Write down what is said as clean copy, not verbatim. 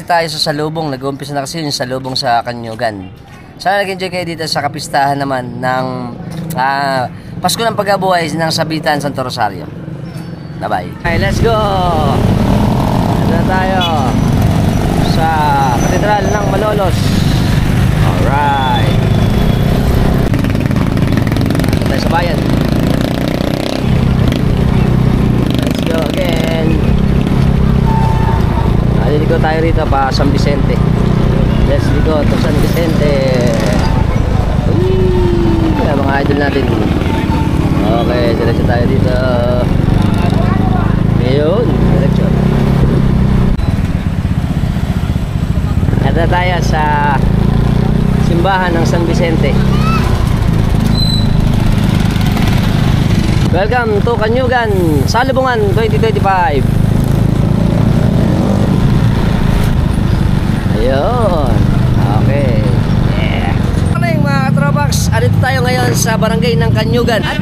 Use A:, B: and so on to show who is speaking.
A: tayo sa salubong. Nag-uumpisa na kasi yung salubong sa Kanyugan. Sana nag-enjoy kayo dito sa kapistahan naman ng Pasko ng Pagkabuhay ng Sabitan, Santo Rosario. Bye-bye. Okay, let's go! Ito na tayo sa Katedral ng Malolos. Alright. Ito tayo sa bayan. Let's go again. Liliko tayo rito pa San Vicente. Let's go to San Vicente. Mga idol natin. Okay, diretso tayo dito. Ayun, diretso. Ito tayo sa simbahan ng San Vicente. Welcome to Kanyugan, Salubungan 2025. Ayun. Okay. Yeah. Mga katropax, andito tayo ngayon sa barangay ng Kanyugan. At